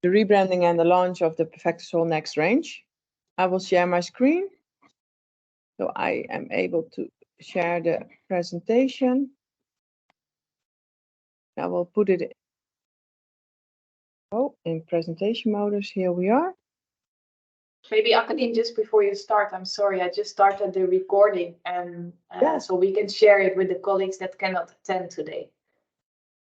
the rebranding and the launch of the PerfectaSOL Next range. I will share my screen, so I am able to share the presentation. I will put it in presentation mode. Here we are. Maybe Akadine, just before you start, I'm sorry, I just started the recording, and so we can share it with the colleagues that cannot attend today.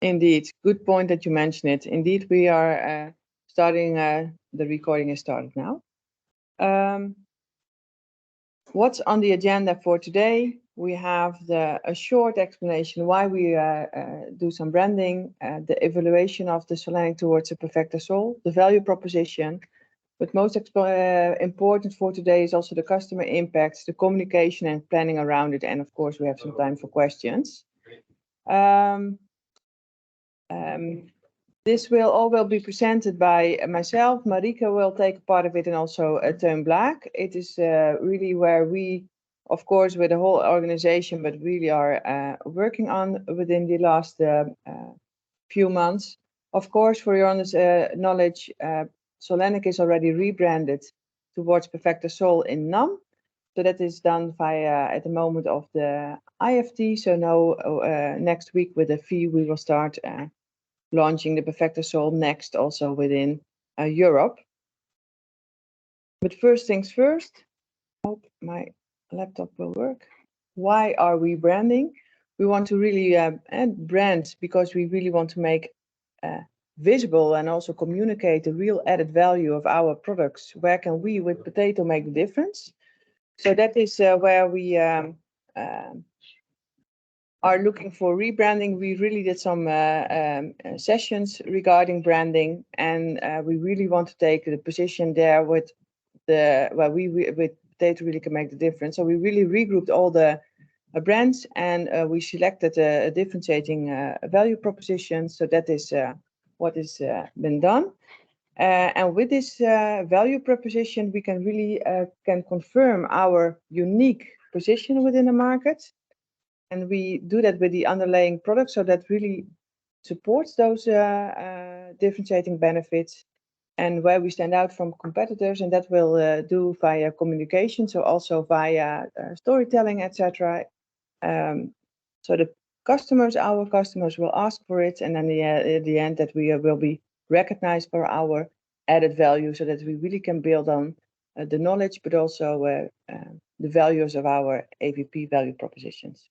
Indeed, good point that you mention it. Indeed, we are starting, the recording is started now. What's on the agenda for today? We have a short explanation why we do some branding, the evaluation of the Solanic towards the PerfectaSOL, the value proposition. But most important for today is also the customer impacts, the communication and planning around it. And of course, we have some time for questions. This will all be presented by myself. Marika will take part of it, and also Teun Blaak. It is really where we, of course, with the whole organization, but really are working on within the last few months. Of course, for your knowledge, Solanic is already rebranded towards PerfectaSOL in NAM. So that is done via, at the moment of the IFT. So now next week with the fee, we will start launching the PerfectaSOL Next also within Europe. But first things first, I hope my laptop will work. Why are we branding? We want to really brand because we really want to make visible and also communicate the real added value of our products. Where can we with potato make the difference? So that is where we are looking for rebranding. We really did some sessions regarding branding, and we really want to take the position there with where we with potato really can make the difference. So we really regrouped all the brands, and we selected a differentiating value proposition. So that is what has been done. And with this value proposition, we can really can confirm our unique position within the market. And we do that with the underlying products, so that really supports those differentiating benefits and where we stand out from competitors. And that will do via communication, so also via storytelling, etc. So the customers, our customers, will ask for it, and then at the end that we will be recognized for our added value, so that we really can build on the knowledge, but also the values of our AVP value propositions.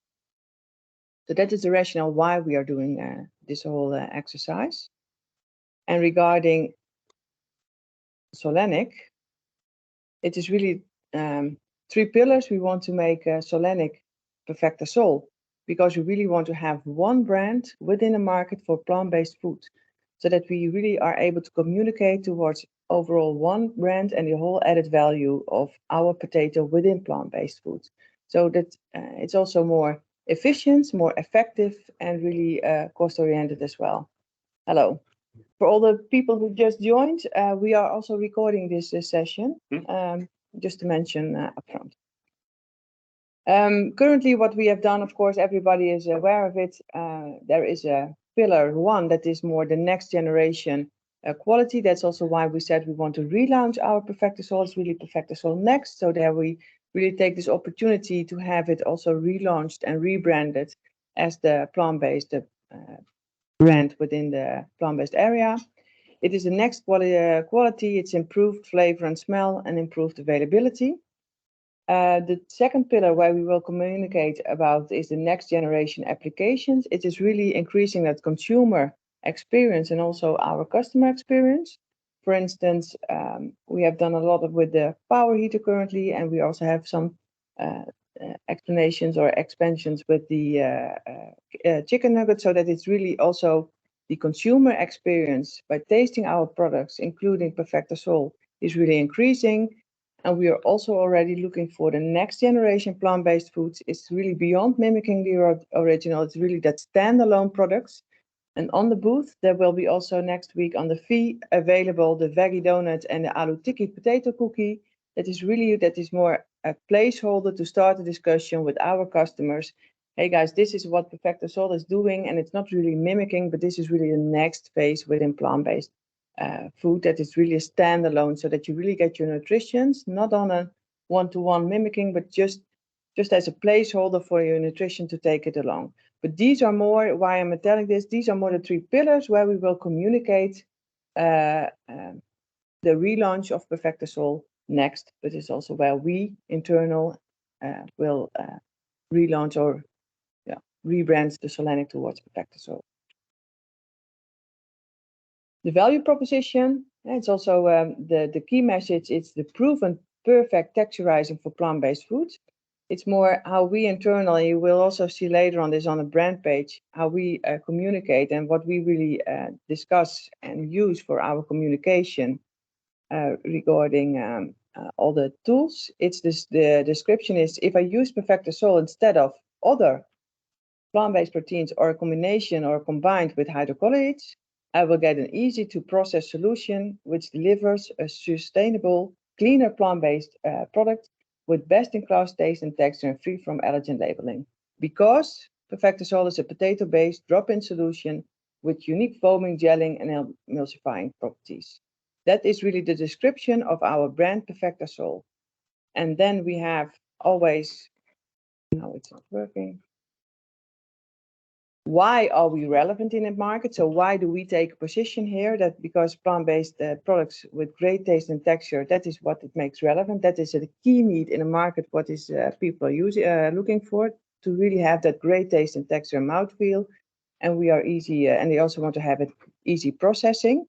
So that is the rationale why we are doing this whole exercise. And regarding Solanic, it is really 3 pillars. We want to make Solanic PerfectaSOL, because we really want to have one brand within the market for plant-based food, so that we really are able to communicate towards overall one brand and the whole added value of our potato within plant-based food. So that it's also more efficient, more effective, and really cost-oriented as well. Hello. For all the people who just joined, we are also recording this session, just to mention upfront. Currently, what we have done, of course, everybody is aware of it. There is a pillar 1 that is more the next generation quality. That's also why we said we want to relaunch our PerfectaSOL. It's really PerfectaSOL Next. So there we really take this opportunity to have it also relaunched and rebranded as the plant-based brand within the plant-based area. It is the next quality. It's improved flavor and smell and improved availability. The second pillar where we will communicate about is the next generation applications. It is really increasing that consumer experience and also our customer experience. For instance, we have done a lot with the power heater currently, and we also have some explanations or expansions with the chicken nuggets, so that it's really also the consumer experience by tasting our products, including PerfectaSOL, is really increasing. And we are also already looking for the next generation plant-based foods. It's really beyond mimicking the original. It's really that standalone products. And on the booth, there will be also next week on the fee available the veggie donut and the aloo tikki potato cookie. That is more a placeholder to start a discussion with our customers. Hey guys, this is what PerfectaSOL is doing, and it's not really mimicking, but this is really the next phase within plant-based food that is really a standalone, so that you really get your nutritions, not on a one-to-one mimicking, but just as a placeholder for your nutrition to take it along. But these are more, why I'm telling this, these are more the 3 pillars where we will communicate the relaunch of PerfectaSOL next, but it's also where we internal will relaunch or rebrand the Solanic towards PerfectaSOL. The value proposition, it's also the key message. It's the proven perfect texturizing for plant-based foods. It's more how we internally, we'll also see later on this on the brand page, how we communicate and what we really discuss and use for our communication regarding all the tools. It's this, the description is, if I use PerfectaSOL instead of other plant-based proteins or a combination or combined with hydrocolloids, I will get an easy to process solution which delivers a sustainable, cleaner plant-based product with best-in-class taste and texture and free from allergen labeling. Because PerfectaSOL is a potato-based drop-in solution with unique foaming, gelling, and emulsifying properties. That is really the description of our brand PerfectaSOL. And then we have always, no, it's not working. Why are we relevant in the market? So why do we take a position here? That because plant-based products with great taste and texture, that is what it makes relevant. That is a key need in the market. What is people are looking for, to really have that great taste and texture and mouthfeel. And we are easy, and they also want to have it easy processing.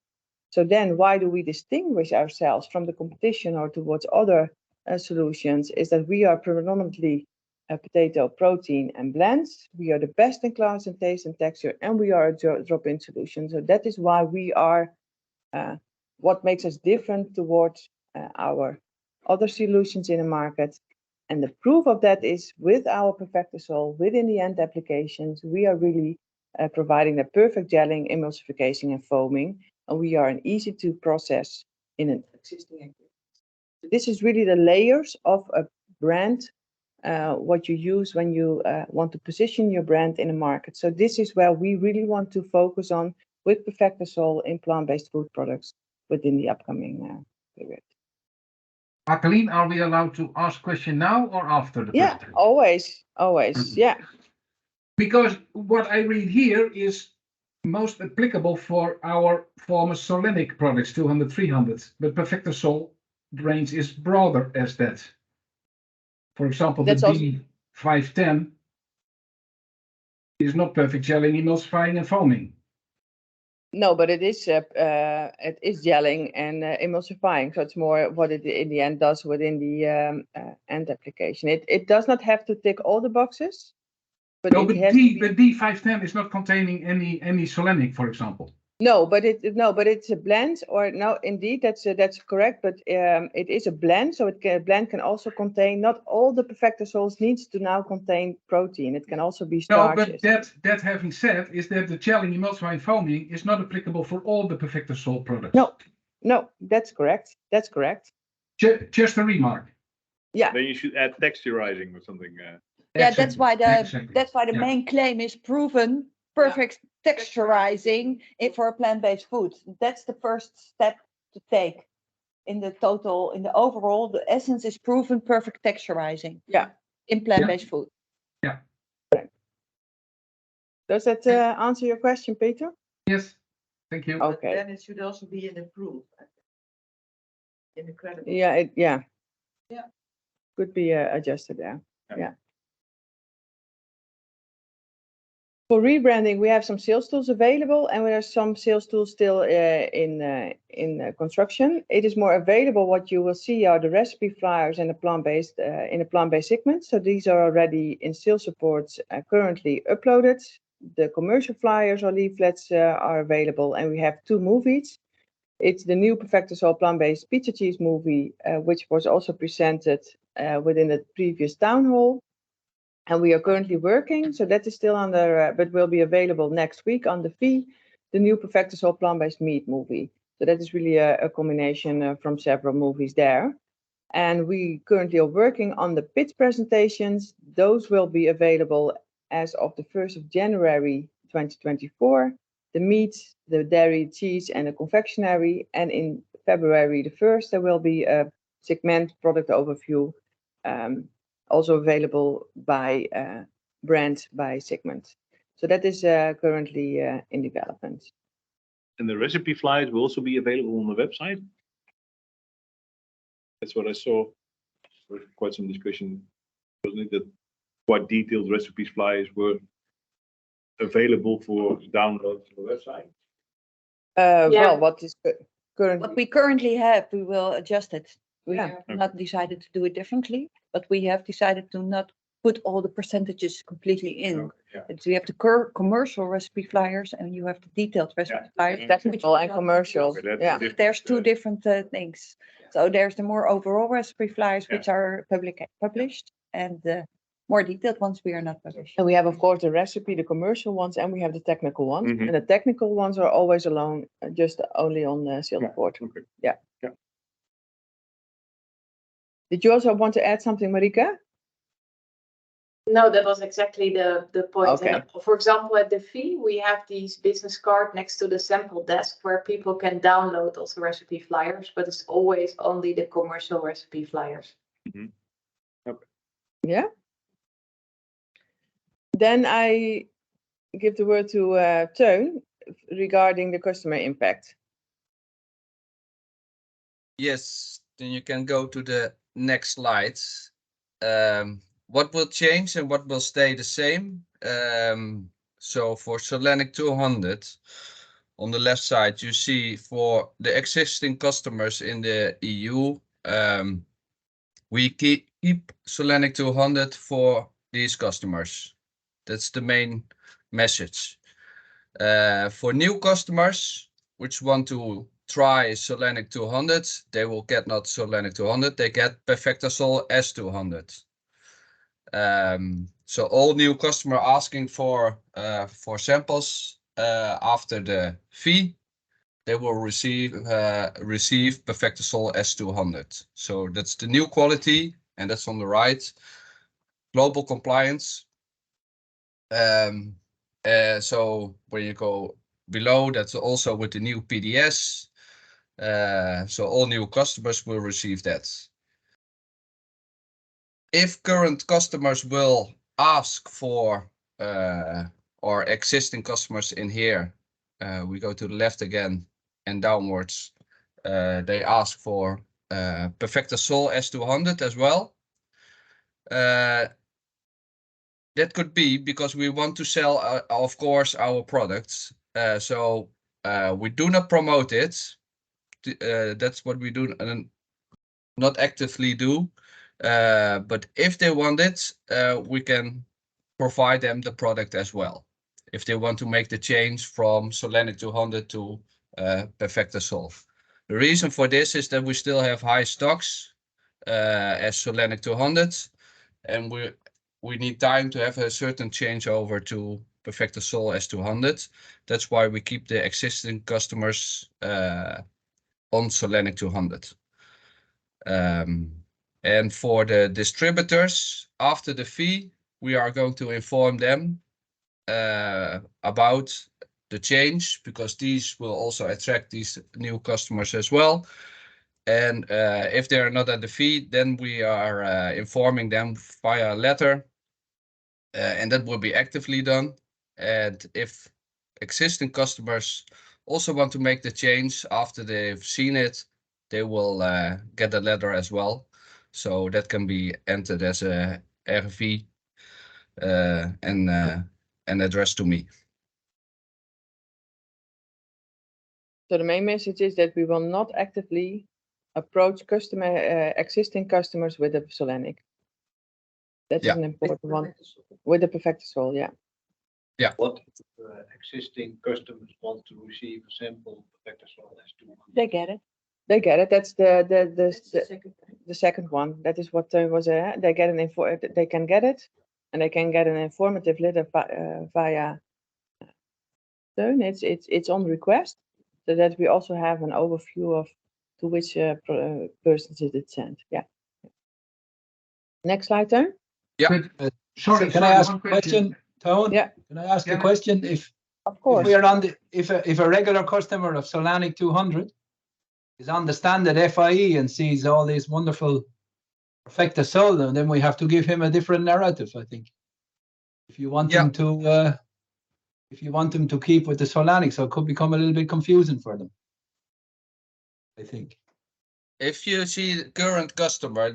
So then why do we distinguish ourselves from the competition or towards other solutions? Is that we are predominantly potato protein and blends. We are the best in class in taste and texture, and we are a drop-in solution. So that is why we are what makes us different towards our other solutions in the market. And the proof of that is with our PerfectaSOL within the end applications, we are really providing the perfect gelling, emulsification, and foaming. And we are an easy to process in an existing ingredient. This is really the layers of a brand, what you use when you want to position your brand in a market. So this is where we really want to focus on with PerfectaSOL in plant-based food products within the upcoming period. Jacqueline, are we allowed to ask question now or after the presentation? Always, yeah. Because what I read here is most applicable for our former Solanic products, 200, 300, but PerfectaSOL range is broader as that. For example, the D510 is not perfect gelling, emulsifying, and foaming. No, but it is gelling and emulsifying. So it's more what it in the end does within the end application. It does not have to tick all the boxes. But no, but D510 is not containing any Solanic, for example. No, but it's a blend, or no, indeed, that's correct. But it is a blend, so a blend can also contain, not all the PerfectaSOLs needs to now contain protein. It can also be starches. No, but that having said, is that the gelling, emulsifying, foaming is not applicable for all the PerfectaSOL products. No, that's correct. That's correct. Just a remark. Yeah. Then you should add texturizing or something. Yeah, that's why the main claim is proven perfect texturizing it for a plant-based food. That's the first step to take in the overall. The essence is proven perfect texturizing. Yeah. In plant-based food. Yeah. Does that answer your question, Peter? Yes. Thank you. Okay. Then it should also be in the proof. In the credible. Yeah. Yeah. Could be adjusted there. Yeah. For rebranding, we have some sales tools available, and there are some sales tools still in construction. It is more available. What you will see are the recipe flyers and the plant-based segment. So these are already in sales supports currently uploaded. The commercial flyers or leaflets are available, and we have 2 movies. It's the new PerfectaSOL plant-based pizza cheese movie, which was also presented within the previous town hall. And we are currently working, so that is still under, but will be available next week on the fee, the new PerfectaSOL plant-based meat movie. So that is really a combination from several movies there. And we currently are working on the pitch presentations. Those will be available as of the 1st of January 2024. the meat, the dairy, cheese, and the confectionery. And in February the 1st, there will be a segment product overview, also available by brand, by segment. So that is currently in development. And the recipe flyers will also be available on the website. That's what I saw. There was quite some discussion, wasn't it, that quite detailed recipes flyers were available for download from the website. Well, what is currently? What we currently have, we will adjust it. We Yeah. have not decided to do it differently, but we have decided to not put all the percentages completely in. Okay, yeah. So you have the commercial recipe flyers and you have the detailed recipe flyers. Yeah. Technical and commercial. Okay, that's Yeah. different, There's two different things. So there's the more overall recipe flyers, which are published, and the more detailed ones we are not published. And we have, of course, the recipe, the commercial ones, and we have the technical ones. Mhm. And the technical ones are always alone, just only on Silverport. Okay. Yeah. Yeah. Did you also want to add something, Marika? No, that was exactly the point. Okay. And for example, at the fee, we have these business card next to the sample desk where people can download also recipe flyers, but it's always only the commercial recipe flyers. Mhm. Okay. Yeah. Then I give the word to Teun regarding the customer impact. Yes, then you can go to the next slides. What will change and what will stay the same? So for Solanic 200, on the left side, you see for the existing customers in the EU, we keep Solanic 200 for these customers. That's the main message. For new customers, which want to try Solanic 200, they will get not Solanic 200, they get PerfectaSOL S200. So all new customer asking for samples after the fee, they will receive PerfectaSOL S200. So that's the new quality, and that's on the right. Global compliance. So when you go below, that's also with the new PDS. So all new customers will receive that. If current customers will ask for, or existing customers in here, we go to the left again and downwards, they ask for PerfectaSOL S200 as well. That could be because we want to sell, of course, our products. So we do not promote it. That's what we do not actively do. But if they want it, we can provide them the product as well. If they want to make the change from Solanic 200 to PerfectaSOL. The reason for this is that we still have high stocks as Solanic 200, and we need time to have a certain changeover to PerfectaSOL S200. That's why we keep the existing customers on Solanic 200. And for the distributors, after the fee, we are going to inform them about the change, because these will also attract these new customers as well. And if they're not at the fee, then we are informing them via letter, and that will be actively done. And if existing customers also want to make the change after they've seen it, they will get a letter as well. So that can be entered as a RV and addressed to me. So the main message is that we will not actively approach existing customers with the Solanic. That is an important one. With the PerfectaSOL, yeah. Yeah. What existing customers want to receive a sample PerfectaSOL S200? They get it. They get it. That's The second time. the second one. That is what was they get they can get it, and they can get an informative letter via Teun. It's on request, so that we also have an overview of to which persons is it sent. Yeah. Next slide, Teun. Sorry, Can I ask one a question, Toon? Yeah. Can I ask Yeah. a question? If Of course. If we're on the, if a regular customer of Solanic 200 is on the stand at FIE and sees all these wonderful PerfectaSOL, then we have to give him a different narrative, I think. If you want him to, if you want them to keep with the Solanic, so it could become a little bit confusing for them, I think. If you see the current customer,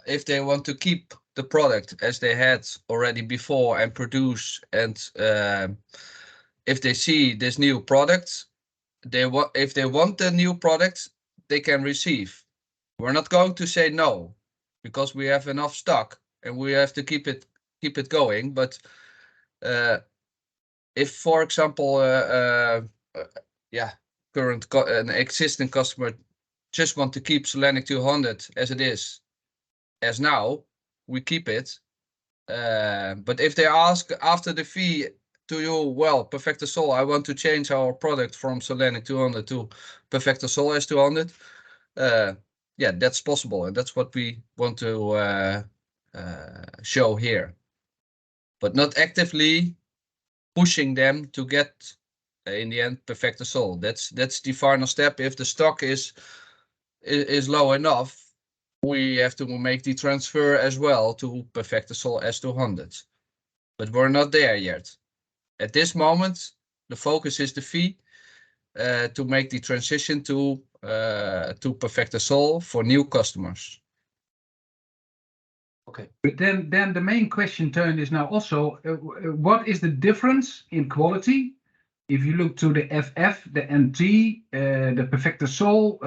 if they want to keep the product as they had already before and produce, and if they see this new product, if they want the new product, they can receive. We're not going to say no, because we have enough stock and we have to keep it going. But if, for example, an existing customer just want to keep Solanic 200 as it is, as now, we keep it. But if they ask after the fee to you, well, PerfectaSOL, I want to change our product from Solanic 200 to PerfectaSOL S200, yeah, that's possible, and that's what we want to show here. But not actively pushing them to get, in the end, PerfectaSOL. That's the final step. If the stock is low enough, we have to make the transfer as well to PerfectaSOL S200. But we're not there yet. At this moment, the focus is the fee to make the transition to PerfectaSOL for new customers. Okay. But then the main question, Teun, is now also what is the difference in quality if you look to the FF, the NT, the PerfectaSOL,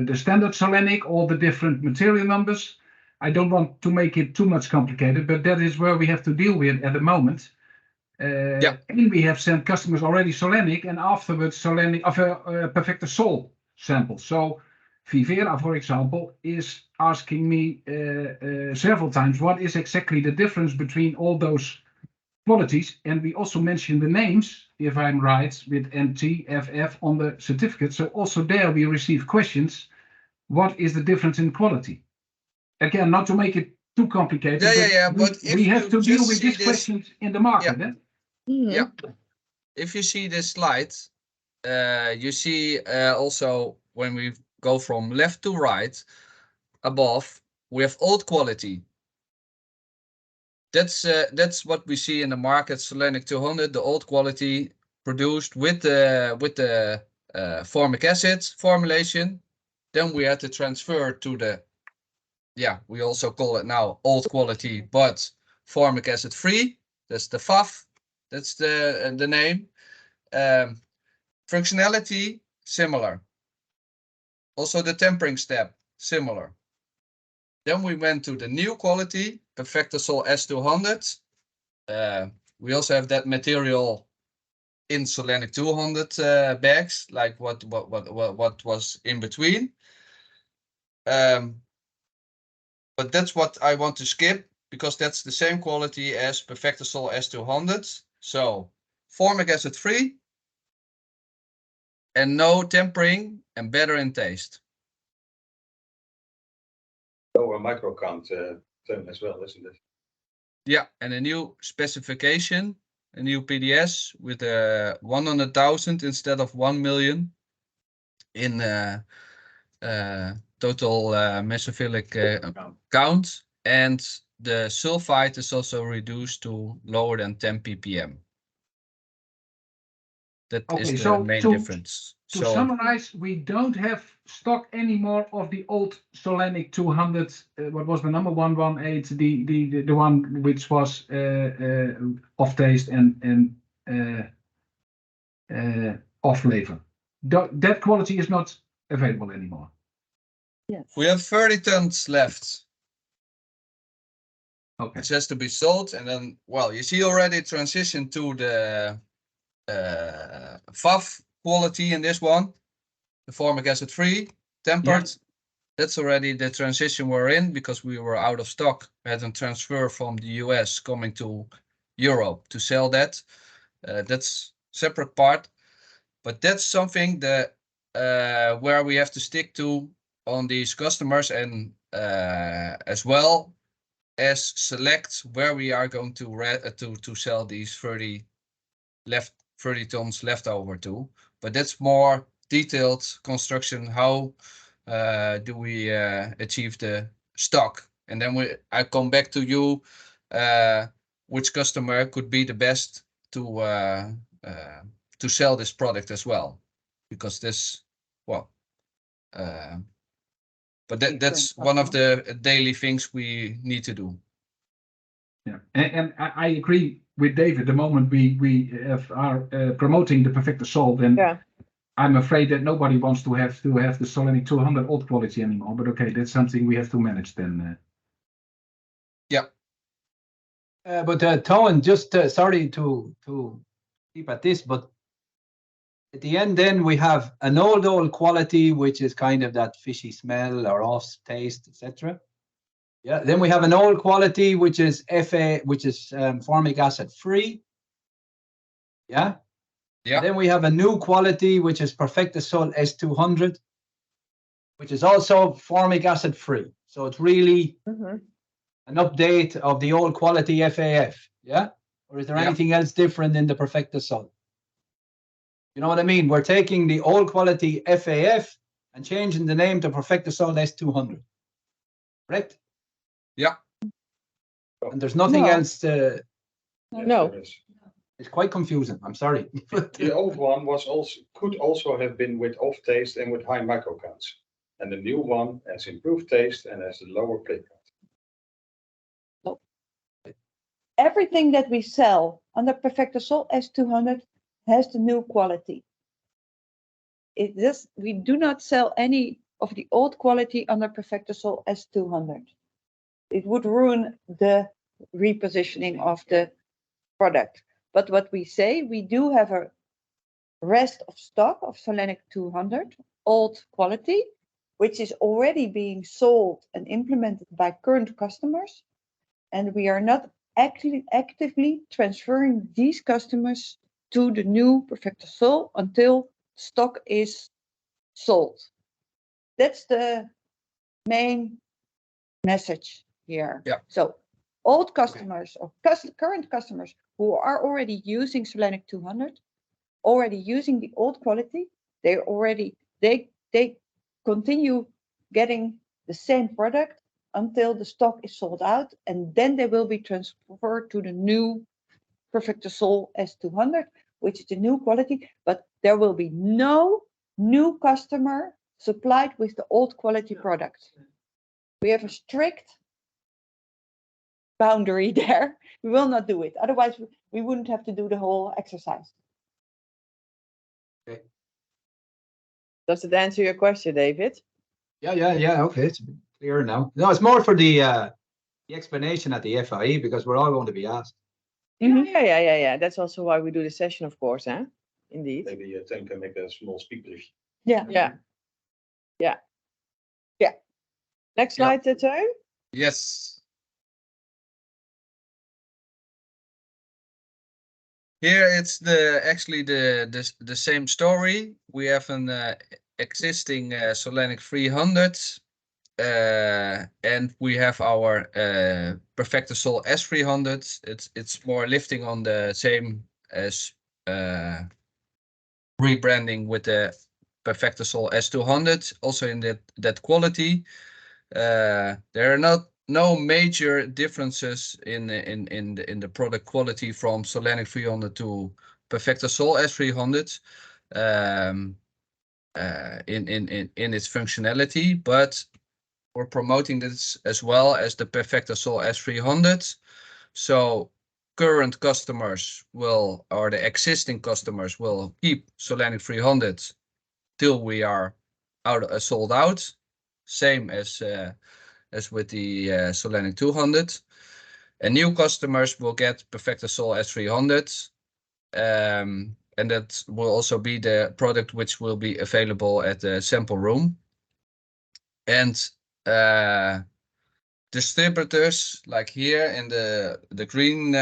the standard Solanic, all the different material numbers? I don't want to make it too much complicated, but that is where we have to deal with at the moment. And we have sent customers already Solanic and afterwards Solanic of PerfectaSOL samples. So Vivera, for example, is asking me several times what is exactly the difference between all those qualities, and we also mentioned the names, if I'm right, with NT, FF on the certificate. So also there we receive questions. What is the difference in quality? Again, not to make it too complicated. But we have to deal with these questions in the market. Yeah. Yeah. If you see this slide, you see also when we go from left to right, above, we have old quality. That's what we see in the market. Solanic 200, the old quality produced with the formic acid formulation. Then we had to transfer to the, we also call it now old quality, but formic acid free. That's the FAF. That's the name. Functionality similar. Also the tempering step similar. Then we went to the new quality, PerfectaSOL S200. We also have that material in Solanic 200 bags, like what was in between. But that's what I want to skip, because that's the same quality as PerfectaSOL S200. So formic acid free and no tempering and better in taste. Lower micro count as well, isn't it? Yeah, and a new specification, a new PDS with 100,000 instead of 1 million in total mesophilic count, and the sulfite is also reduced to lower than 10 ppm. That is the main difference. To summarize, we don't have stock anymore of the old Solanic 200. What was the number 118? The one which was off taste and off flavor. That quality is not available anymore. Yes. We have 30 tons left. Okay. It has to be sold, and then, well, you see already transition to the FAF quality in this one, the formic acid free, tempered. Yeah. That's already the transition we're in, because we were out of stock. We had a transfer from the US coming to Europe to sell that. That's separate part, but that's something that where we have to stick to on these customers, and as well as select where we are going to sell these 30 left 30 tons left over to, but that's more detailed construction. How do we achieve the stock? And then I come back to you, which customer could be the best to sell this product as well, because this, well, but that's one of the daily things we need to do. Yeah, and I agree with David. The moment we are promoting the PerfectaSOL, then I'm afraid that nobody wants to have the Solanic 200 old quality anymore. But okay, that's something we have to manage then. Yeah. But Toan, just sorry to keep at this, but at the end, then we have an old quality, which is kind of that fishy smell or off taste, etc. Yeah. Then we have an old quality, which is formic acid free. Yeah. Yeah. Then we have a new quality, which is PerfectaSOL S200, which is also formic acid free. So it's really an update of the old quality FAF. Yeah. Or is there anything else different in the PerfectaSOL? You know what I mean? We're taking the old quality FAF and changing the name to PerfectaSOL S200. Correct? Yeah. And there's nothing else to. No. It's quite confusing. I'm sorry. The old one could also have been with off taste and with high microcounts. And the new one has improved taste and has a lower plate count. Everything that we sell under PerfectaSOL S200 has the new quality. We do not sell any of the old quality under PerfectaSOL S200. It would ruin the repositioning of the product. But what we say, we do have a rest of stock of Solanic 200 old quality, which is already being sold and implemented by current customers. And we are not actively transferring these customers to the new PerfectaSOL until stock is sold. That's the main message here. Yeah. So old customers or current customers who are already using Solanic 200, already using the old quality, they continue getting the same product until the stock is sold out, and then they will be transferred to the new PerfectaSOL S200, which is the new quality, but there will be no new customer supplied with the old quality product. We have a strict boundary there. We will not do it. Otherwise, we wouldn't have to do the whole exercise. Okay. Does it answer your question, David? Yeah. Okay, it's clear now. No, it's more for the explanation at the FIE, because we're all going to be asked. Yeah. That's also why we do the session, of course, huh? Indeed. Maybe Tim can make a small speak brief. Yeah. Next slide, Teun. Yes. Here it's actually the same story. We have an existing Solanic 300, and we have our PerfectaSOL S300. It's more lifting on the same as rebranding with the PerfectaSOL S200, also in that quality. There are no major differences in the product quality from Solanic 300 to PerfectaSOL S300 in its functionality, but we're promoting this as well as the PerfectaSOL S300. So current customers or the existing customers will keep Solanic 300 till we are sold out. Same as with the Solanic 200. And new customers will get PerfectaSOL S300. And that will also be the product which will be available at the sample room. And distributors, like here in the green,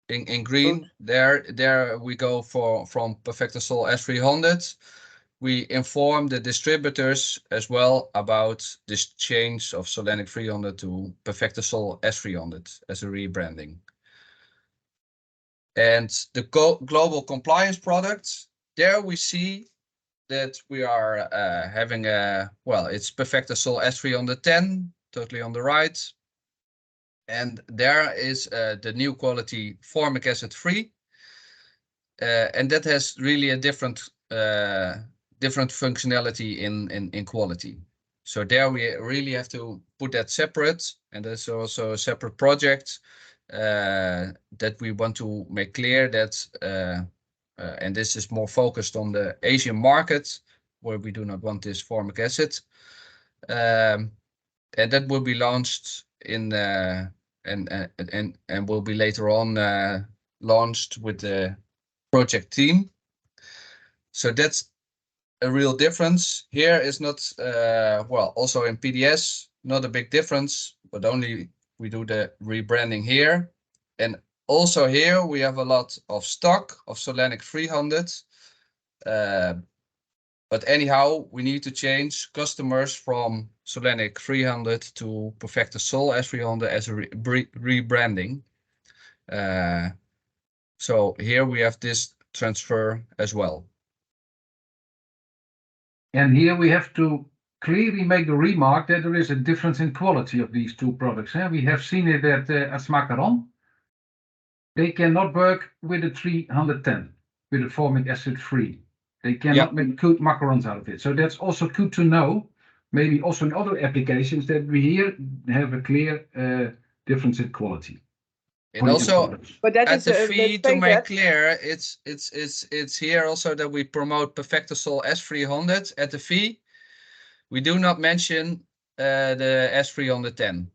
in green, there we go from PerfectaSOL S300. We inform the distributors as well about this change of Solanic 300 to PerfectaSOL S300 as a rebranding. And the global compliance products, there we see that we are having a, well, it's PerfectaSOL S310, totally on the right. And there is the new quality formic acid free. And that has really a different functionality in quality. So there we really have to put that separate, and there's also a separate project that we want to make clear that, and this is more focused on the Asian market, where we do not want this formic acid. And that will be launched in and will be later on launched with the project team. So that's a real difference. Here is not, well, also in PDS, not a big difference, but only we do the rebranding here. And also here we have a lot of stock of Solanic 300. But anyhow, we need to change customers from Solanic 300 to PerfectaSOL S300 as a rebranding. So here we have this transfer as well. And here we have to clearly make the remark that there is a difference in quality of these two products. We have seen it at Macaron. They cannot work with the 310, with the formic acid free. They cannot make good macarons out of it. So that's also good to know, maybe also in other applications, that we here have a clear difference in quality. And also, but that at is the fee, to make clear, it's here also that we promote PerfectaSOL S300 at the fee. We do not mention the S310.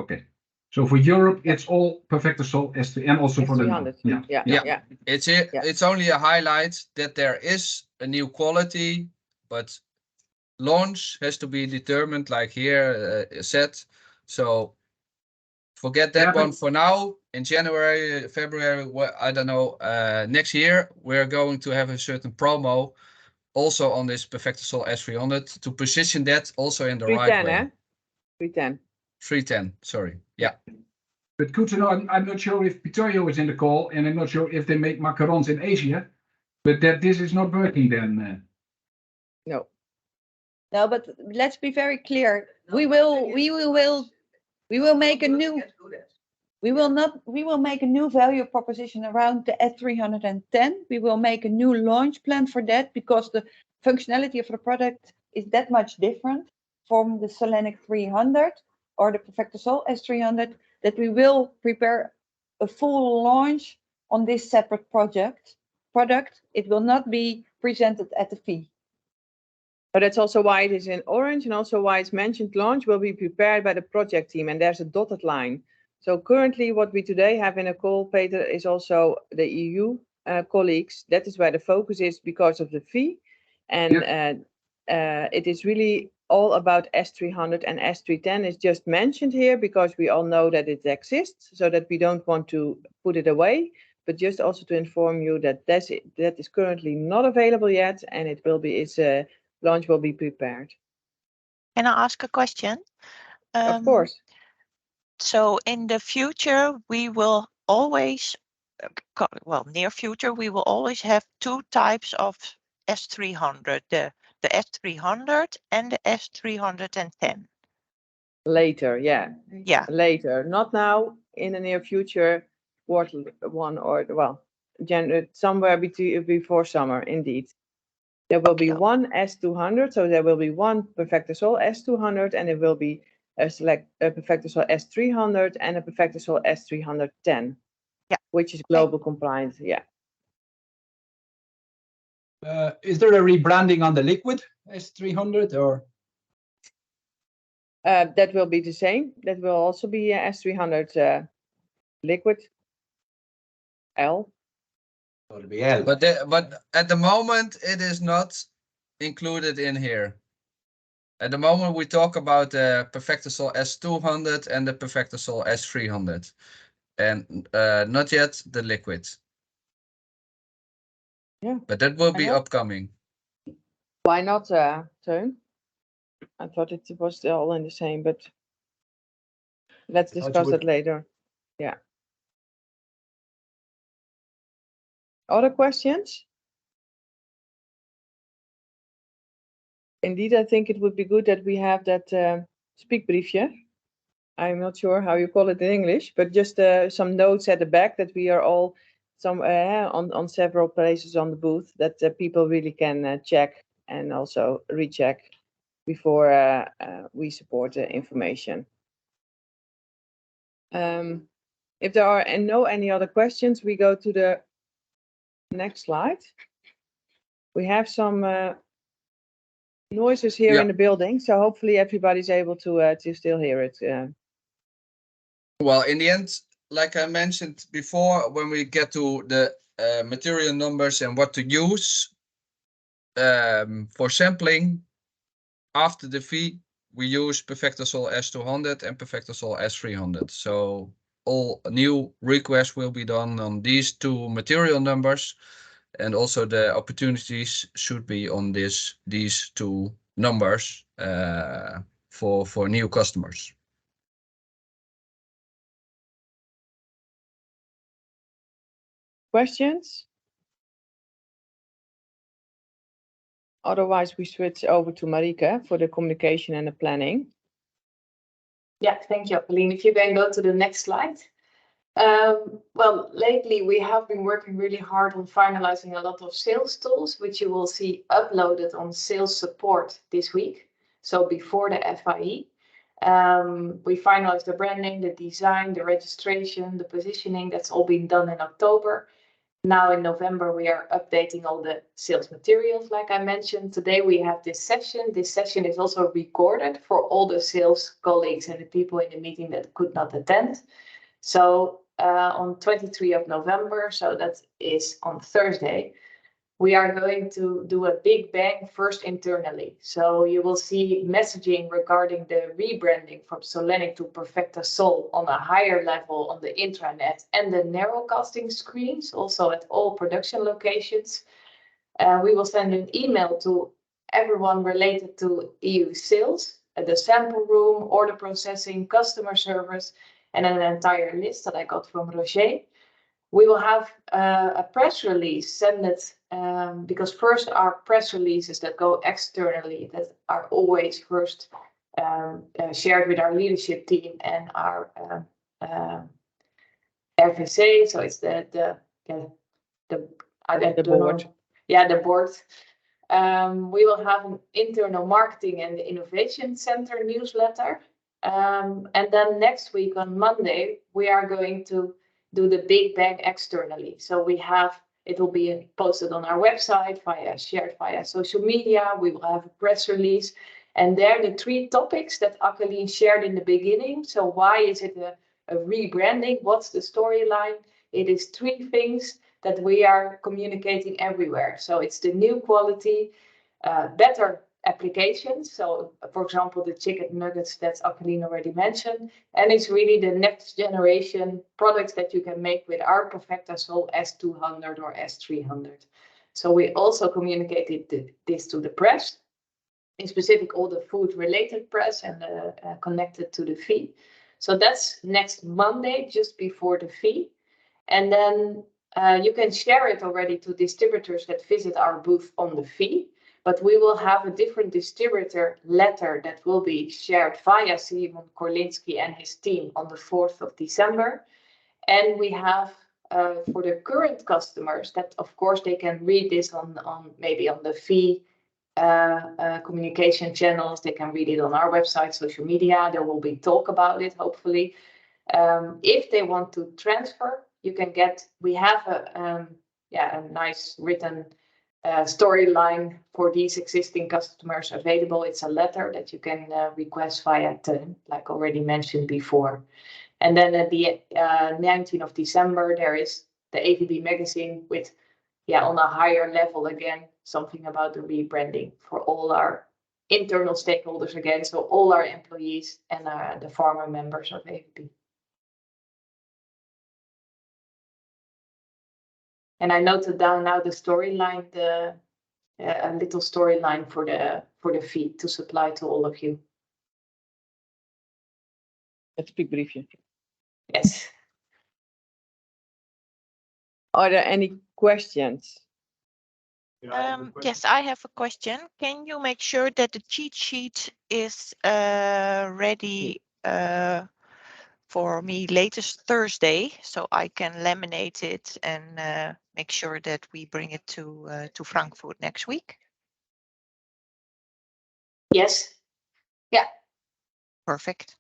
Okay. So for Europe, it's all PerfectaSOL S3 and also for the S300. Yeah. It's only a highlight that there is a new quality, but launch has to be determined, like here said. So forget that one for now. In January, February, I don't know, next year, we're going to have a certain promo also on this PerfectaSOL S300 to position that also in the right way. 310. 310, sorry. Yeah. But good to know. I'm not sure if Vittorio is in the call, and I'm not sure if they make macarons in Asia, but that this is not working then. No. No, but let's be very clear. We will make a new. We will make a new value proposition around the S310. We will make a new launch plan for that because the functionality of the product is that much different from the Solanic 300 or the PerfectaSOL S300 that we will prepare a full launch on this separate product. It will not be presented at the fee. But that's also why it is in orange, and also why it's mentioned launch will be prepared by the project team, and there's a dotted line. So currently what we today have in a call, Peter, is also the EU colleagues. That is where the focus is because of the fee. And it is really all about S300, and S310 is just mentioned here because we all know that it exists, so that we don't want to put it away, but just also to inform you that that is currently not available yet, and it will be, its launch will be prepared. Can I ask a question? Of course. So in the future, we will always, well, near future, we will always have two types of S300, the S300 and the S310. Later, yeah. Yeah. Later, not now, in the near future, quarter one, or, well, somewhere before summer, indeed. There will be one S200, so there will be one PerfectaSOL S200, and it will be a PerfectaSOL S300 and a PerfectaSOL S310, which is global compliant. Yeah. Is there a rebranding on the liquid S300 or? That will be the same. That will also be S300 liquid L. It'll be L. But at the moment, it is not included in here. At the moment, we talk about the PerfectaSOL S200 and the PerfectaSOL S300, and not yet the liquid. Yeah. But that will be upcoming. Why not, Teun? I thought it was all in the same, but let's discuss it later. Yeah. other questions? Indeed, I think it would be good that we have that speakbriefje. I'm not sure how you call it in English, but just some notes at the back that we are all on several places on the booth that people really can check and also recheck before we support the information. If there are any other questions, we go to the next slide. We have some noises here in the building, so hopefully everybody's able to still hear it. Well, in the end, like I mentioned before, when we get to the material numbers and what to use for sampling, after the fee, we use PerfectaSOL S200 and PerfectaSOL S300. So all new requests will be done on these two material numbers, and also the opportunities should be on these two numbers for new customers. Questions? Otherwise, we switch over to Marieke for the communication and the planning. Yeah, thank you, Pauline. If you can go to the next slide. Well, lately we have been working really hard on finalizing a lot of sales tools, which you will see uploaded on sales support this week. So before the FIE, we finalized the branding, the design, the registration, the positioning. That's all been done in October. Now in November, we are updating all the sales materials, like I mentioned. Today we have this session. This session is also recorded for all the sales colleagues and the people in the meeting that could not attend. So on 23 of November, so that is on Thursday, we are going to do a big bang first internally. So you will see messaging regarding the rebranding from Solanic to PerfectaSOL on a higher level on the intranet and the narrowcasting screens, also at all production locations. We will send an email to everyone related to EU sales, the sample room, order processing, customer service, and an entire list that I got from Roger. We will have a press release, send it, because first our press releases that go externally, that are always first shared with our leadership team and our RVC, so it's the board. Yeah, the board. We will have an internal marketing and innovation center newsletter. And then next week on Monday, we are going to do the big bang externally. So it will be posted on our website, shared via social media. We will have a press release. And there the 3 topics that Akkeleen shared in the beginning. So why is it a rebranding? What's the storyline? It is 3 things that we are communicating everywhere. So it's the new quality, better applications. So for example, the chicken nuggets that Akkeleen already mentioned. And it's really the next generation products that you can make with our PerfectaSOL S200 or S300. So we also communicated this to the press, in specific all the food related press and connected to the fee. So that's next Monday, just before the fee. And then you can share it already to distributors that visit our booth on the fee. But we will have a different distributor letter that will be shared via Simon Korlinski and his team on the 4th of December. And we have for the current customers that, of course, they can read this on maybe on the fee communication channels. They can read it on our website, social media. There will be talk about it, hopefully. If they want to transfer, you can we have a nice written storyline for these existing customers available. It's a letter that you can request via TEN, like already mentioned before. And then at the 19th of December, there is the AVB magazine with, on a higher level again, something about the rebranding for all our internal stakeholders again, so all our employees and the former members of AVB. And I noted down now the storyline, a little storyline for the feed to supply to all of you. Let's speak briefly. Yes. Are there any questions. Yes, I have a question. Can you make sure that the cheat sheet is ready for me latest Thursday, so I can laminate it and make sure that we bring it to Frankfurt next week? Yes. Yeah. Perfect.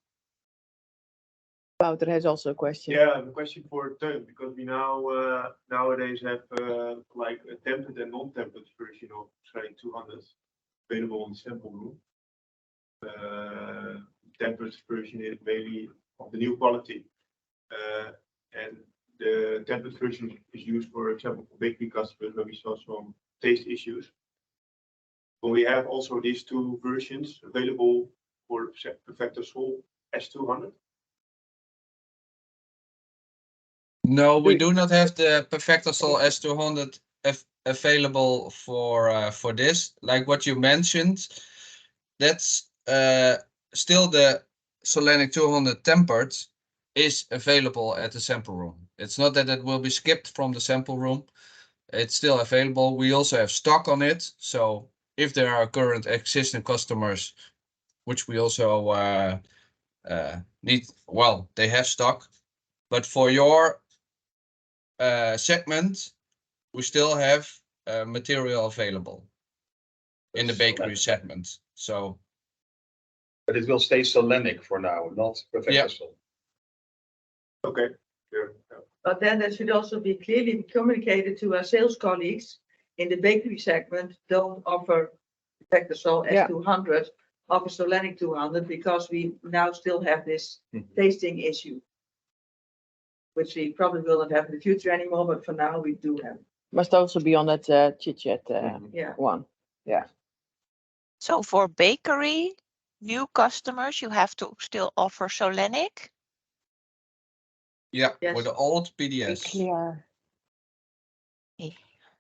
Wouter has also a question. Yeah, the question for Teun, because we now nowadays have like a template and non-template version of Solanic 200 available in the sample room. Template version is mainly of the new quality, and the template version is used, for example, for bakery customers where we saw some taste issues. But we have also these two versions available for PerfectaSOL S200. No, we do not have the PerfectaSOL S200 available for this. Like what you mentioned, that's still the Solanic 200 tempered is available at the sample room. It's not that it will be skipped from the sample room. It's still available. We also have stock on it. So if there are current existing customers, which we also need, well, they have stock. But for your segment, we still have material available in the bakery segment. So, But it will stay Solanic for now, not PerfectaSOL. Okay. Sure. But then that should also be clearly communicated to our sales colleagues in the bakery segment. Don't offer PerfectaSOL S200, offer Solanic 200, because we now still have this tasting issue, which we probably will not have in the future anymore, but for now we do have. Must also be on that chit chat one. Yeah. So for bakery, new customers, you have to still offer Solanic? yeah, Yes. with the old Be PDS. clear.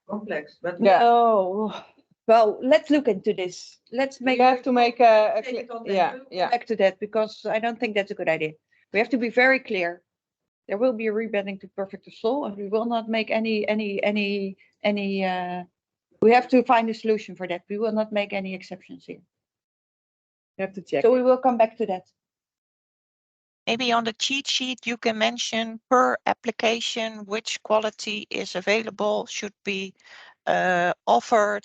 Complex, but Yeah. Oh, well, let's look into this. Let's make. We have to make a Take it on yeah, then. yeah. Back to that, because I don't think that's a good idea. We have to be very clear. There will be a rebranding to PerfectaSOL, and we will not make any. We have to find a solution for that. We will not make any exceptions here. You have to check. So we will come back to that. Maybe on the cheat sheet, you can mention per application, which quality is available, should be offered,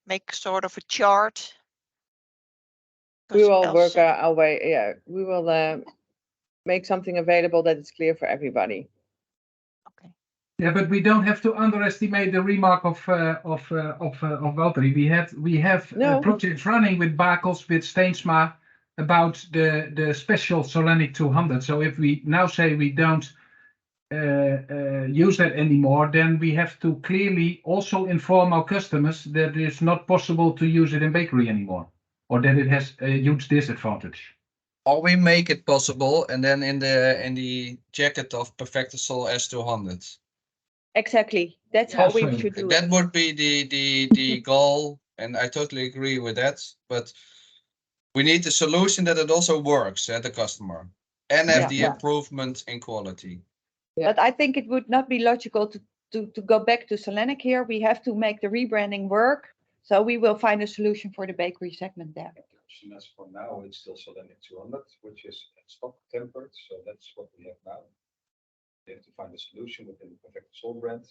make sort of a chart. We will Because work our way. Yeah, we will make something available that is clear for everybody. Okay. Yeah, but we don't have to underestimate the remark of Valtteri. We have No. projects running with Bakels, with Steensma about the special Solanic 200. So if we now say we don't use that anymore, then we have to clearly also inform our customers that it's not possible to use it in bakery anymore, or that it has a huge disadvantage. Or we make it possible, and then in the jacket of PerfectaSOL S200. Exactly. That's how we should do That it. would be the goal, and I totally agree with that. But we need a solution that it also works at the customer and have the improvement in quality. But I think it would not be logical to go back to Solanic here. We have to make the rebranding work. So we will find a solution for the bakery segment there. As for now, it's still Solanic 200, which is stock tempered. So that's what we have now. We have to find a solution within the PerfectaSOL brand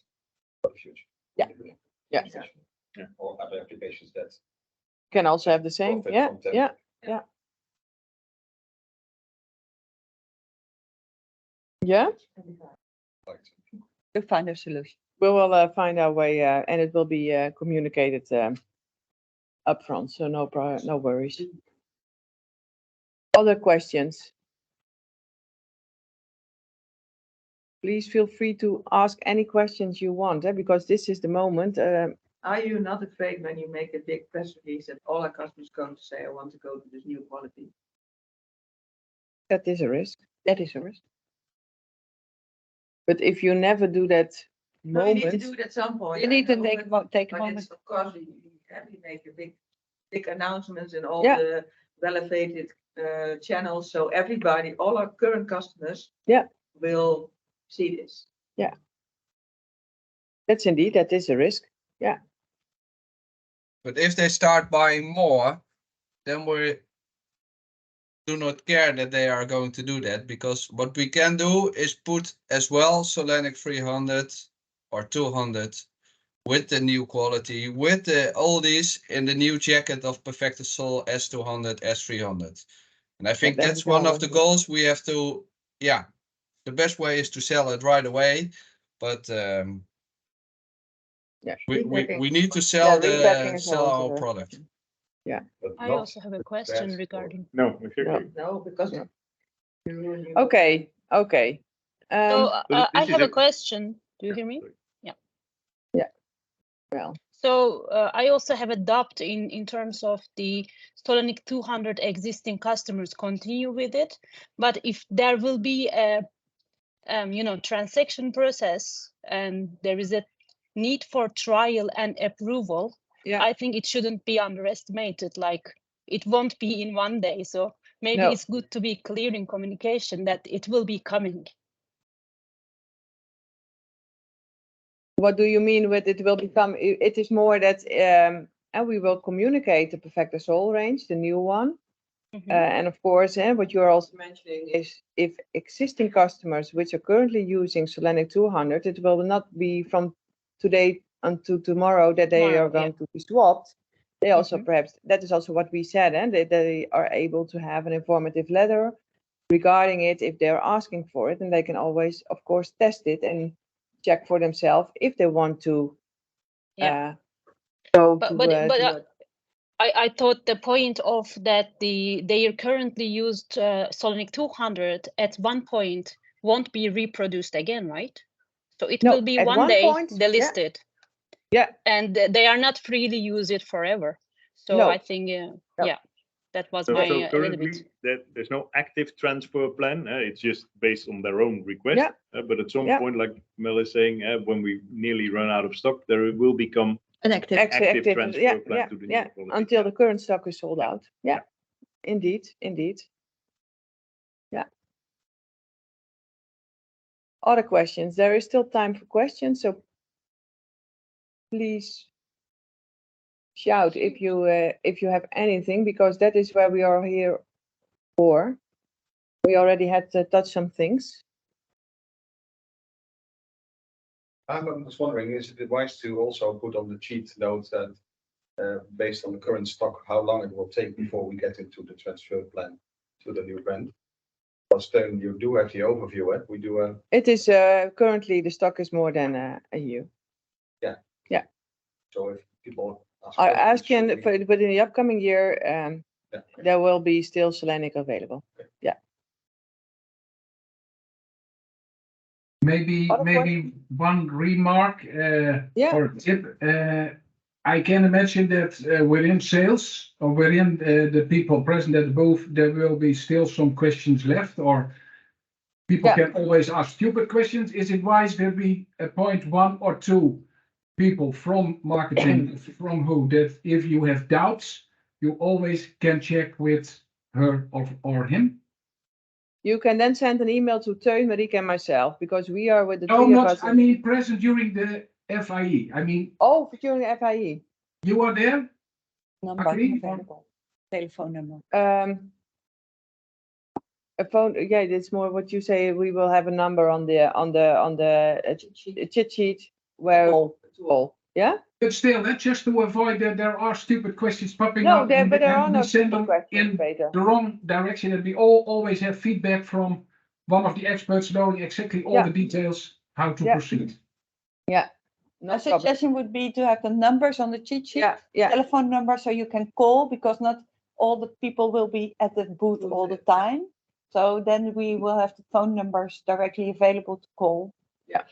for the future. Yeah. Or other applications that Can also have the same. profit Yeah, from tempered. yeah. Yeah, To find a solution. we will find our way, and it will be communicated upfront. So no worries. Other questions? Please feel free to ask any questions you want, because this is the moment. are you not afraid when you make a big press release that all our customers going to say, I want to go to this new quality? That is a risk. That is a risk. But if you never do that No, you need to moment, do it at some point. You need to take a But it's, moment. of course, you make a big announcements in all Yeah. the validated channels, so everybody, all our current customers, Yeah. will see this. That's indeed, that is a risk. Yeah. But if they start buying more, then we do not care that they are going to do that, because what we can do is put as well Solanic 300 or 200 with the new quality, with the oldies in the new jacket of PerfectaSOL S200, S300. And I think that's one of the goals we have to, yeah, the best way is to sell it right away, but we need to sell our product. Yeah. I also have a question regarding. No, exactly. No, because. Yeah. Okay. So I have a a- question. Do you hear me? Yeah. Yeah. Well. So I also have a doubt in terms of the Solanic 200 existing customers continue with it, but if there will be a transaction process and there is a need for trial and approval, Yeah. I think it shouldn't be underestimated. Like it won't be in one day. So maybe No. it's good to be clear in communication that it will be coming. What do you mean with it will become? It is more that and we will communicate the PerfectaSOL range, the new one. And of course, what you're also mentioning is if existing customers which are currently using Solanic 200, it will not be from today until tomorrow that they are going to be swapped. They also perhaps, that is also what we said, and they are able to have an informative letter regarding it if they're asking for it, and they can always, of course, test it and check for themselves if they want to go to I thought the point of that they are currently used Solanic 200 at one point won't be reproduced again, right? So it will be one day point, delisted. Yeah. And they are not free to use it forever. So No. I think, that was So my a little currently, bit. there's no active transfer plan. It's just based on their own request. Yeah. But at some point, like Mel is saying, when we nearly run out of stock, there will become An active transfer plan to the new quality. Until the current stock is sold out. Yeah. Indeed. Yeah. Other questions? There is still time for questions, so please shout if you have anything, because that is where we are here for. We already had to touch some things. I'm just wondering, is it wise to also put on the cheat note that based on the current stock, how long it will take before we get into the transfer plan to the new brand? Because then you do have the overview, we do It is currently the stock is more than a year. Yeah. Yeah. So if people are asking, but in the upcoming year, there will be still Solanic available. Okay. Yeah. Maybe one remark or a tip. I can imagine that within sales or within the people present at the booth, there will be still some questions left, or people can always ask stupid questions. Is it wise that we appoint 1 or 2 people from marketing, from who, that if you have doubts, you always can check with her or him? You can then send an email to Teun, Marieke, and myself, because we are with the three of us. I mean, present during the FIE. I mean. Oh, during the FIE. You are there? Number available. Telephone number. A phone. Yeah, it's more what you say. We will have a number on the cheat sheet where all. Yeah. But still, that's just to avoid that there are stupid questions popping up. No, but there are no stupid questions, in the wrong direction, and we always have feedback from one of the experts knowing exactly all the details how to proceed. Yeah. No a suggestion would be to have the numbers on the cheat sheet, telephone number, so you can call, because not all the people will be at the booth all the time. So then we will have the phone numbers directly available to call. Yeah.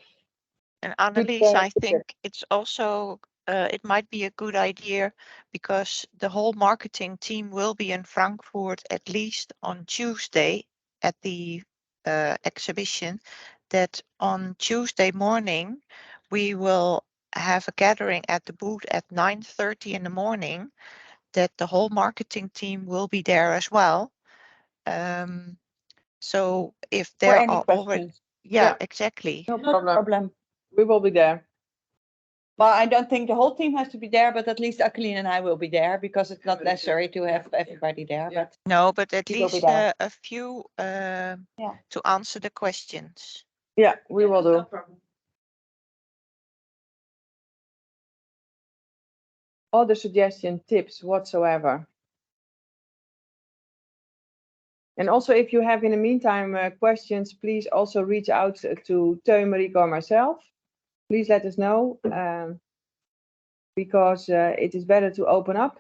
And Annelies, I think it's also, it might be a good idea, because the whole marketing team will be in Frankfurt at least on Tuesday at the exhibition, that on Tuesday morning, we will have a gathering at the booth at 9:30 in the morning, that the whole marketing team will be there as well. So if there are already, exactly. No problem. We will be there. Well, I don't think the whole team has to be there, but at least Akkeline and I will be there because it's not necessary to have everybody there. Yeah. But No, but at we will be least there. a few Yeah. to answer the questions. Yeah, we will No do. problem. Other suggestion, tips whatsoever. And also, if you have in the meantime questions, please also reach out to Teun, Marieke, or myself. Please let us know, because it is better to open up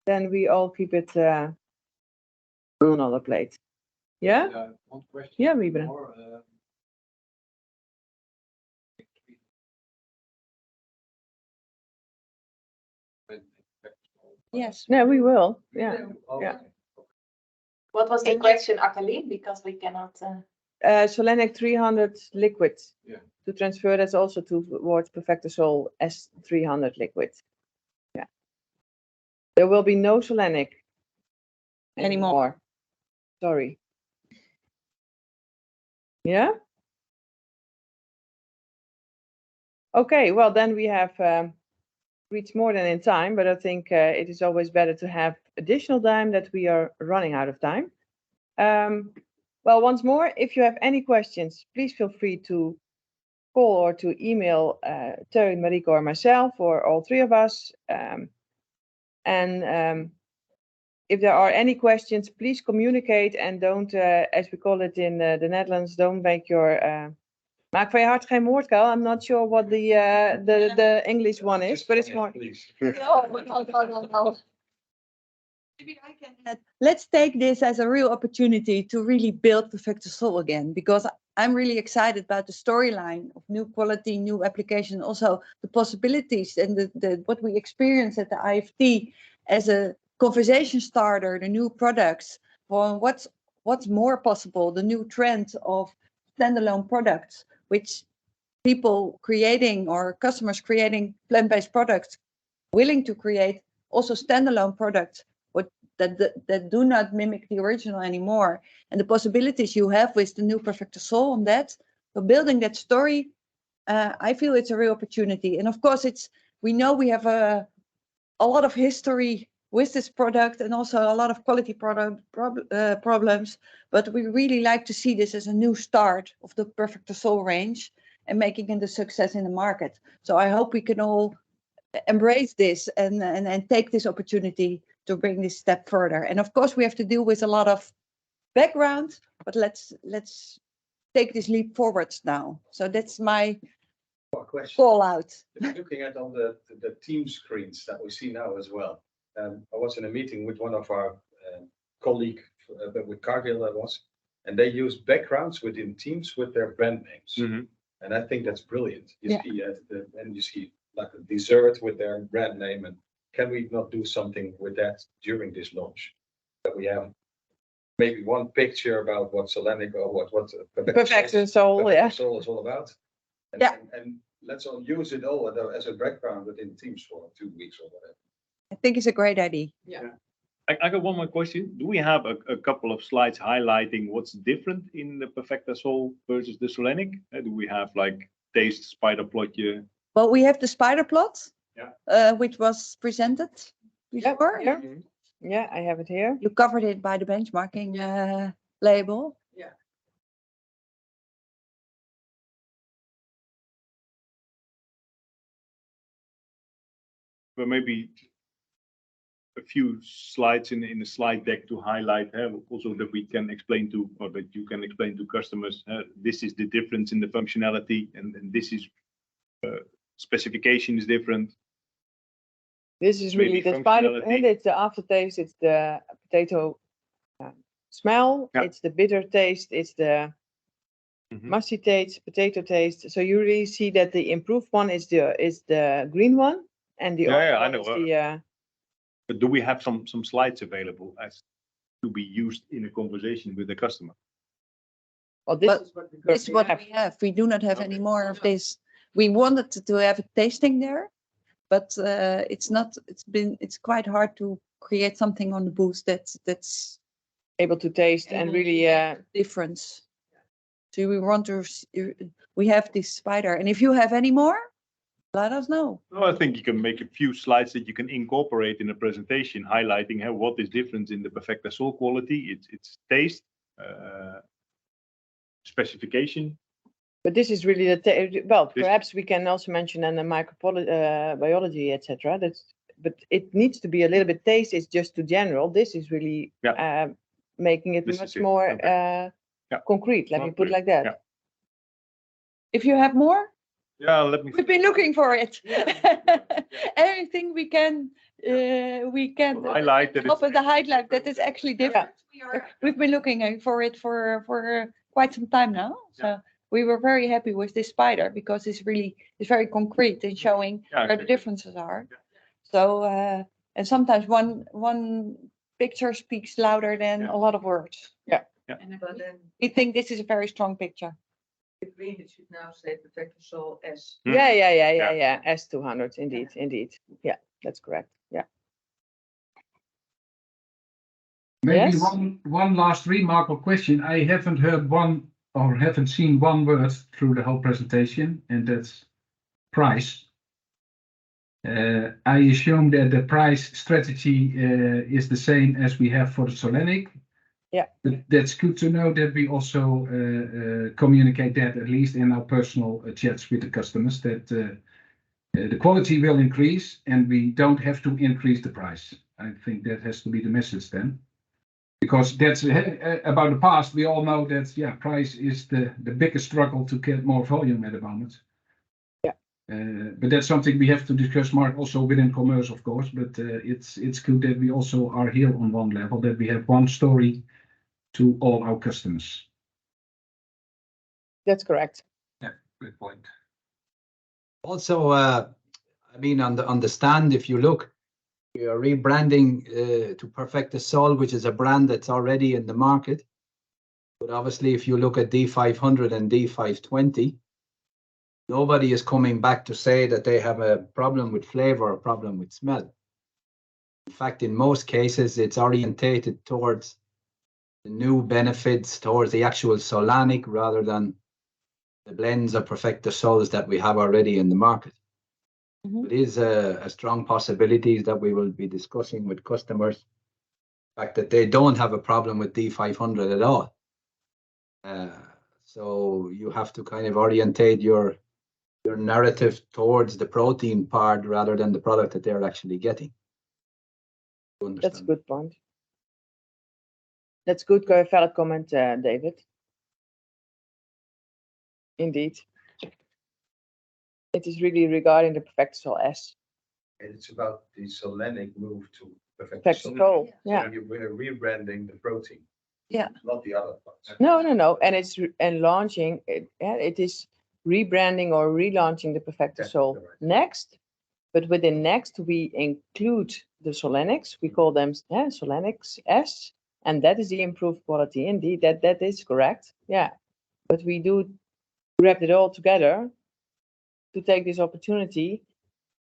than we all keep it on our plate. Yeah? One question. Yeah, Wiebren. more, Yes. No, we will. Yeah. Yeah. What was the question, Akkeline? Because we cannot. Solanic 300 liquid. Yeah. To transfer that also towards PerfectaSOL S300 liquid. Yeah. There will be no Solanic anymore. Sorry. Yeah? Okay, well then we have reached more than in time, but I think it is always better to have additional time that we are running out of time. Well, once more, if you have any questions, please feel free to call or to email Teun, Marieke, or myself, or all three of us. If there are any questions, please communicate and don't, as we call it in the Netherlands, don't make your maak van je hart geen moordkuil. I'm not sure what the English one is, but it's more. No. Maybe I can add. Let's take this as a real opportunity to really build PerfectaSOL again, because I'm really excited about the storyline of new quality, new application, also the possibilities and the what we experience at the IFT as a conversation starter, the new products, for what's more possible, the new trend of standalone products, which people creating or customers creating plant-based products willing to create also standalone products that do not mimic the original anymore, and the possibilities you have with the new PerfectaSOL on that. So building that story, I feel it's a real opportunity. And of course, we know we have a lot of history with this product and also a lot of quality problems, but we really like to see this as a new start of the PerfectaSOL range and making it a success in the market. So I hope we can all embrace this and take this opportunity to bring this step further. And of course, we have to deal with a lot of background, but let's take this leap forwards now. So that's my call out. Looking at on the team screens that we see now as well. I was in a meeting with one of our colleagues with Cargill that was, and they use backgrounds within Teams with their brand names. Mm-hmm. And I think that's brilliant. You see, and you see like a dessert with their brand name. And can we not do something with that during this launch? That we have maybe one picture about what Solanic or what PerfectaSOL is all about. And let's all use it all as a background within Teams for 2 weeks or whatever. I think it's a great idea. Yeah. I got one more question. Do we have a couple of slides highlighting what's different in the PerfectaSOL versus the Solanic? Do we have like taste, spider plot? Well, we have the spider plot, Yeah. which was presented before. Yeah, I have it here. You covered it by the benchmarking label. Yeah. But maybe a few slides in the slide deck to highlight also that we can explain to, or that you can explain to customers, this is the difference in the functionality, and this is specification is different. This is really the spider, and it's the aftertaste, it's the potato smell, it's the bitter taste, it's the musty taste, potato taste. So you really see that the improved one is the green one, and the other I one know. is the. But do we have some slides available as to be used in a conversation with the customer? Well, this is what we have. We do not have any more of this. We wanted to have a tasting there, but it's quite hard to create something on the booth that's able to taste and really difference. So we have this spider, and if you have any more, let us know. No, I think you can make a few slides that you can incorporate in a presentation, highlighting what is different in the PerfectaSOL quality, its taste, specification. But this is really perhaps we can also mention in the microbiology, etc. But it needs to be a little bit taste. It's just too general. This is really making it much more concrete. Let me put it like that. Yeah. If you have more. Yeah, let me. We've been looking for it. Everything we can highlight that. The highlight that is actually different. We've been looking for it for quite some time now. So we were very happy with this spider because it's very concrete in showing where the differences are. So and sometimes one picture speaks louder than a lot of words. Yeah. We think this is a very strong picture. It should now say PerfectaSOL S. Yeah. S200, indeed. Yeah, that's correct. Yeah. Maybe Yes? one last remark or question. I haven't seen one word through the whole presentation, and that's price. I assume that the price strategy is the same as we have for the Solanic. Yeah. But that's good to know that we also communicate that, at least in our personal chats with the customers, that the quality will increase and we don't have to increase the price. I think that has to be the message then. Because that's about the past, we all know that price is the biggest struggle to get more volume at the moment. Yeah. But that's something we have to discuss more also within commerce, of course. But it's good that we also are here on one level, that we have one story to all our customers. That's correct. Yeah, good point. Also, I mean, on the stand, if you look, we are rebranding to PerfectaSOL, which is a brand that's already in the market. But obviously, if you look at D500 and D520, nobody is coming back to say that they have a problem with flavor or a problem with smell. In fact, in most cases, it's orientated towards the new benefits, towards the actual Solanic rather than the blends of PerfectaSOLs that we have already in the market. It is a strong possibility that we will be discussing with customers, the fact that they don't have a problem with D500 at all. So you have to kind of orientate your narrative towards the protein part rather than the product that they're actually getting. That's a good point. That's good, valid comment, David. Indeed. It is really regarding the PerfectaSOL S. And it's about the Solanic move to PerfectaSOL. Yeah. We're rebranding the protein. Yeah. Not the other parts. No. And launching it. Yeah, it is rebranding or relaunching the PerfectaSOL next. But within next, we include the Solanics. We call them Solanics S, and that is the improved quality. Indeed, that is correct. Yeah. But we do wrap it all together to take this opportunity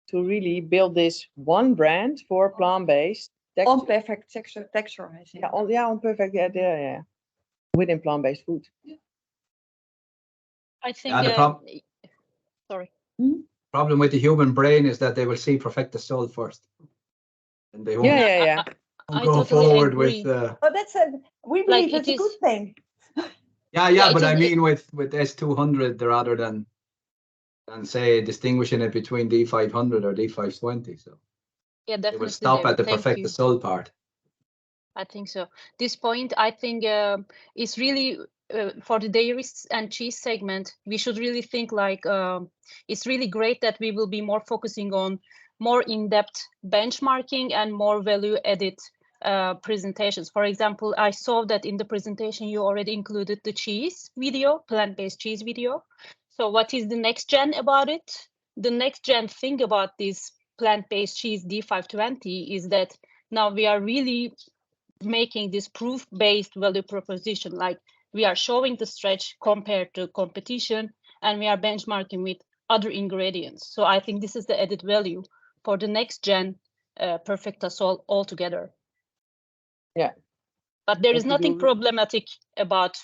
to really build this one brand for plant-based on perfect texturizing. On perfect, yeah. Within plant-based food. I think. Sorry. Problem with the human brain is that they will see PerfectaSOL first, and they won't. Yeah. I go totally forward agree. with. But we believe it's a good thing. Yeah, but I mean with S200 rather than say distinguishing it between D500 or D520. So yeah, definitely. It will stop at the PerfectaSOL part. I think so. This point, I think, is really for the dairy and cheese segment. We should really think like it's really great that we will be more focusing on more in-depth benchmarking and more value-added presentations. For example, I saw that in the presentation you already included the cheese video, plant-based cheese video. So what is the next gen about it? The next gen thing about this plant-based cheese D520 is that now we are really making this proof-based value proposition. Like we are showing the stretch compared to competition and we are benchmarking with other ingredients. So I think this is the added value for the next gen PerfectaSOL altogether. Yeah. But there is nothing problematic about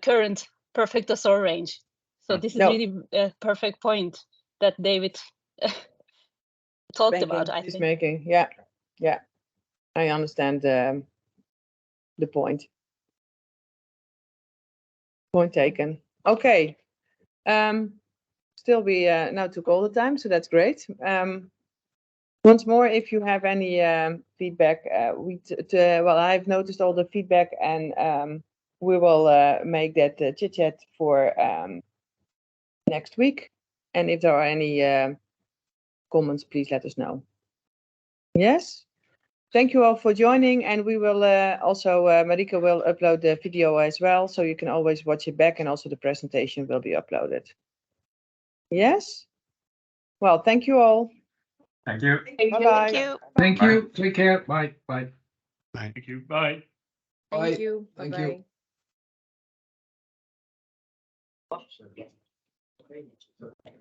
current PerfectaSOL range. So this is really a perfect point. that David talked Making, about, I is think. making. Yeah, yeah. I understand the point. Point taken. Okay. Still, we now took all the time, so that's great. Once more, if you have any feedback, well, I've noticed all the feedback, and we will make that chit chat for next week. And if there are any comments, please let us know. Yes. Thank you all for joining, and we will also, Marika will upload the video as well, so you can always watch it back, and also the presentation will be uploaded. Yes? Well, thank you all. Thank you. Bye-bye. Thank you. Thank you. Take care. Bye. Bye. Thank you. Bye. Bye. Thank you. Thank you. Bye-bye.